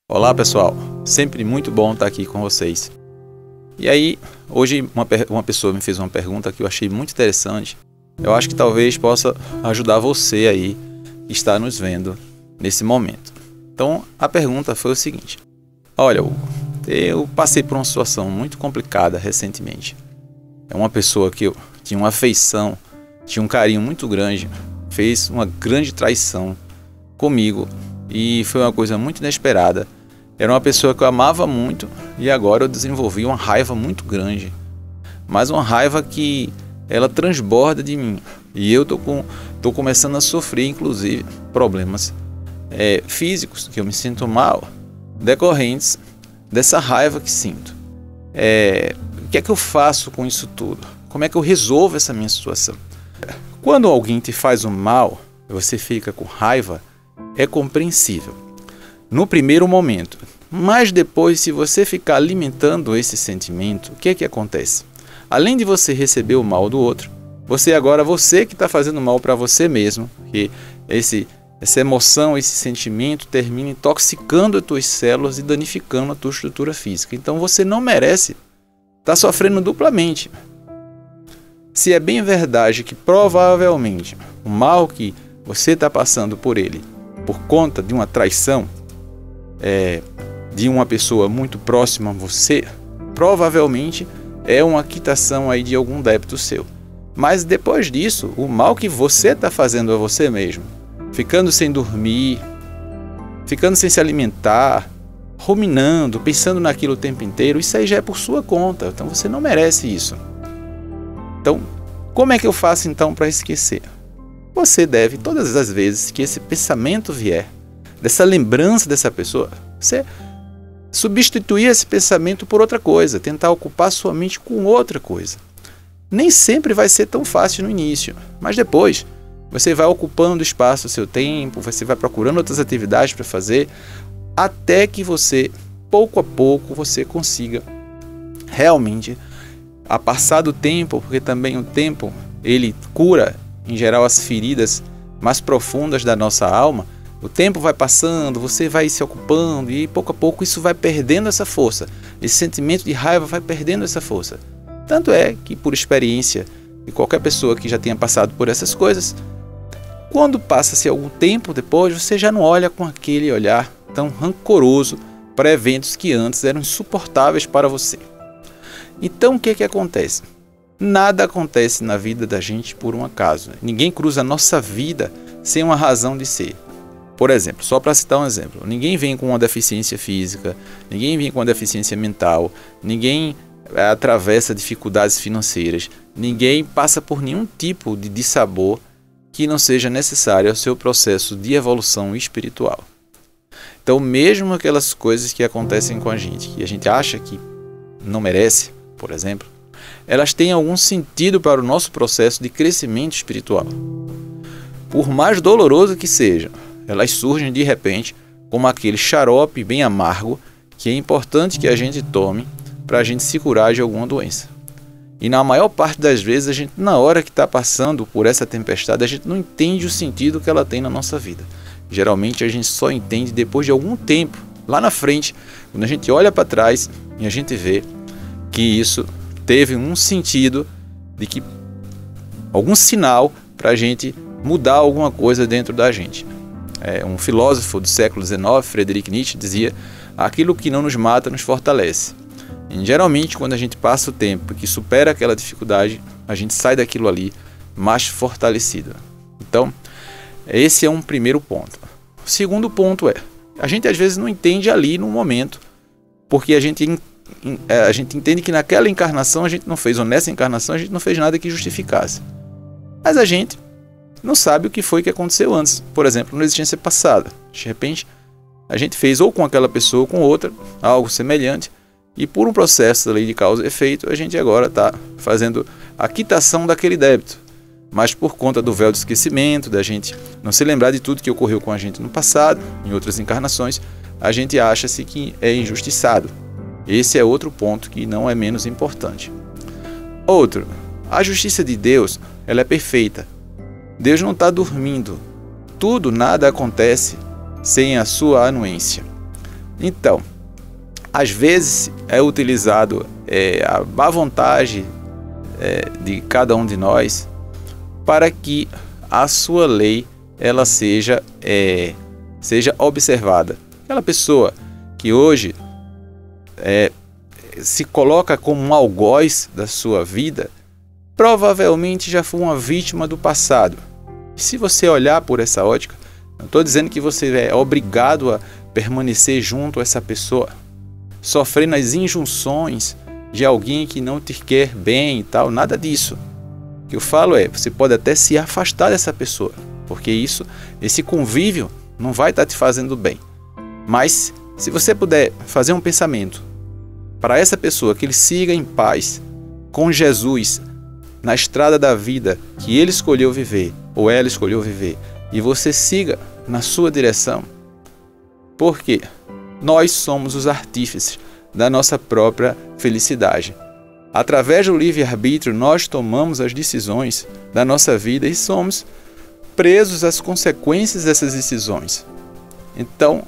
Olá pessoal, sempre muito bom estar aqui com vocês. E aí, hoje uma pessoa me fez uma pergunta que eu achei muito interessante. Eu acho que talvez possa ajudar você aí que está nos vendo nesse momento. Então, a pergunta foi o seguinte: olha, Hugo, eu passei por uma situação muito complicada recentemente. É uma pessoa que eu tinha uma afeição, tinha um carinho muito grande, fez uma grande traição comigo e foi uma coisa muito inesperada. Era uma pessoa que eu amava muito e agora eu desenvolvi uma raiva muito grande. Mas uma raiva que ela transborda de mim. E eu tô começando a sofrer, inclusive, problemas físicos, que eu me sinto mal, decorrentes dessa raiva que sinto. O que é que eu faço com isso tudo? Como é que eu resolvo essa minha situação? Quando alguém te faz um mal, você fica com raiva, é compreensível no primeiro momento, mas depois, se você ficar alimentando esse sentimento, o que é que acontece? Além de você receber o mal do outro, você que está fazendo mal para você mesmo, que essa emoção, esse sentimento termina intoxicando as tuas células e danificando a tua estrutura física. Então você não merece estar sofrendo duplamente. Se é bem verdade que provavelmente o mal que você está passando por ele, por conta de uma traição, de uma pessoa muito próxima a você, provavelmente é uma quitação aí de algum débito seu. Mas depois disso, o mal que você está fazendo a você mesmo, ficando sem dormir, ficando sem se alimentar, ruminando, pensando naquilo o tempo inteiro, isso aí já é por sua conta. Então você não merece isso. Então, como é que eu faço então para esquecer? Você deve, todas as vezes que esse pensamento vier, dessa lembrança dessa pessoa, você substituir esse pensamento por outra coisa, tentar ocupar sua mente com outra coisa. Nem sempre vai ser tão fácil no início, mas depois você vai ocupando espaço, o seu tempo, você vai procurando outras atividades para fazer, até que você, pouco a pouco, você consiga realmente, a passar do tempo, porque também o tempo, ele cura, em geral, as feridas mais profundas da nossa alma. O tempo vai passando, você vai se ocupando e pouco a pouco isso vai perdendo essa força. Esse sentimento de raiva vai perdendo essa força. Tanto é que, por experiência de qualquer pessoa que já tenha passado por essas coisas, quando passa-se algum tempo depois, você já não olha com aquele olhar tão rancoroso para eventos que antes eram insuportáveis para você. Então o que é que acontece? Nada acontece na vida da gente por um acaso. Ninguém cruza a nossa vida sem uma razão de ser. Por exemplo, só para citar um exemplo, ninguém vem com uma deficiência física, ninguém vem com uma deficiência mental, ninguém atravessa dificuldades financeiras, ninguém passa por nenhum tipo de dissabor que não seja necessário ao seu processo de evolução espiritual. Então, mesmo aquelas coisas que acontecem com a gente, que a gente acha que não merece, por exemplo, elas têm algum sentido para o nosso processo de crescimento espiritual. Por mais doloroso que seja, elas surgem de repente como aquele xarope bem amargo que é importante que a gente tome para a gente se curar de alguma doença. E na maior parte das vezes, a gente, na hora que está passando por essa tempestade, a gente não entende o sentido que ela tem na nossa vida. Geralmente a gente só entende depois de algum tempo, lá na frente, quando a gente olha para trás e a gente vê que isso teve um sentido, de que algum sinal para a gente mudar alguma coisa dentro da gente. Um filósofo do século XIX, Friedrich Nietzsche, dizia: aquilo que não nos mata nos fortalece. E, geralmente, quando a gente passa o tempo que supera aquela dificuldade, a gente sai daquilo ali mais fortalecido. Então, esse é um primeiro ponto. O segundo ponto a gente às vezes não entende ali no momento, porque a gente entende que naquela encarnação a gente não fez, ou nessa encarnação a gente não fez nada que justificasse. Mas a gente não sabe o que foi que aconteceu antes. Por exemplo, na existência passada. De repente, a gente fez ou com aquela pessoa ou com outra, algo semelhante, e por um processo da lei de causa e efeito, a gente agora está fazendo a quitação daquele débito. Mas por conta do véu do esquecimento, da gente não se lembrar de tudo que ocorreu com a gente no passado, em outras encarnações, a gente acha-se que é injustiçado. Esse é outro ponto que não é menos importante. Outro, a justiça de Deus, ela é perfeita. Deus não está dormindo. Nada acontece sem a sua anuência. Então, às vezes é utilizado a má vontade de cada um de nós para que a sua lei ela seja observada. Aquela pessoa que hoje se coloca como um algoz da sua vida, provavelmente já foi uma vítima do passado. E se você olhar por essa ótica, não estou dizendo que você é obrigado a permanecer junto a essa pessoa, sofrendo as injunções de alguém que não te quer bem e tal, nada disso. O que eu falo você pode até se afastar dessa pessoa, porque esse convívio não vai estar te fazendo bem. Mas se você puder fazer um pensamento para essa pessoa, que ele siga em paz com Jesus na estrada da vida que ele escolheu viver, ou ela escolheu viver, e você siga na sua direção, porque nós somos os artífices da nossa própria felicidade. Através do livre-arbítrio, nós tomamos as decisões da nossa vida e somos presos às consequências dessas decisões. Então,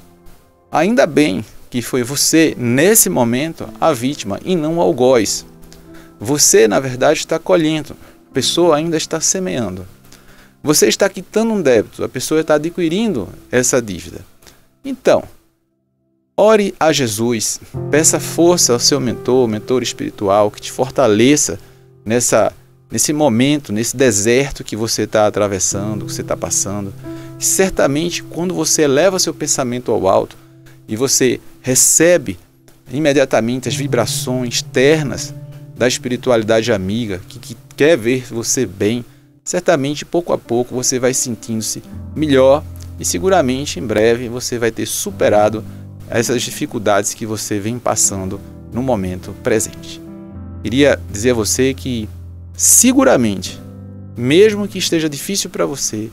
ainda bem que foi você, nesse momento, a vítima e não o algoz. Você, na verdade, está colhendo, a pessoa ainda está semeando. Você está quitando um débito, a pessoa está adquirindo essa dívida. Então, ore a Jesus, peça força ao seu mentor espiritual, que te fortaleça nesse momento, nesse deserto que você está atravessando, que você está passando. E certamente, quando você eleva seu pensamento ao alto e você recebe imediatamente as vibrações ternas da espiritualidade amiga, que quer ver você bem, certamente, pouco a pouco, você vai sentindo-se melhor e seguramente, em breve, você vai ter superado essas dificuldades que você vem passando no momento presente. Queria dizer a você que, seguramente, mesmo que esteja difícil para você,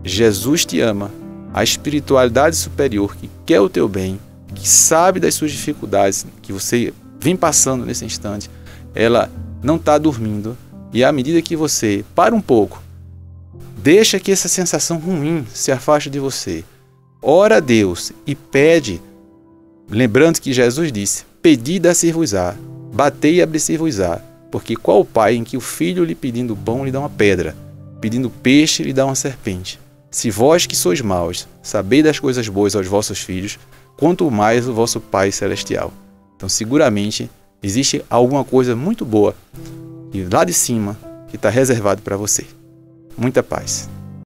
Jesus te ama, a espiritualidade superior que quer o teu bem, que sabe das suas dificuldades que você vem passando nesse instante, ela não está dormindo, e à medida que você para um pouco, deixa que essa sensação ruim se afaste de você, ora a Deus e pede, lembrando que Jesus disse: pedi, dar-se-vos-á, batei e abrir-se-vos-á, porque qual o pai em que o filho lhe pedindo pão lhe dá uma pedra, pedindo peixe lhe dá uma serpente? Se vós que sois maus, sabeis das coisas boas aos vossos filhos, quanto mais o vosso Pai Celestial. Então, seguramente, existe alguma coisa muito boa e lá de cima que está reservado para você. Muita paz.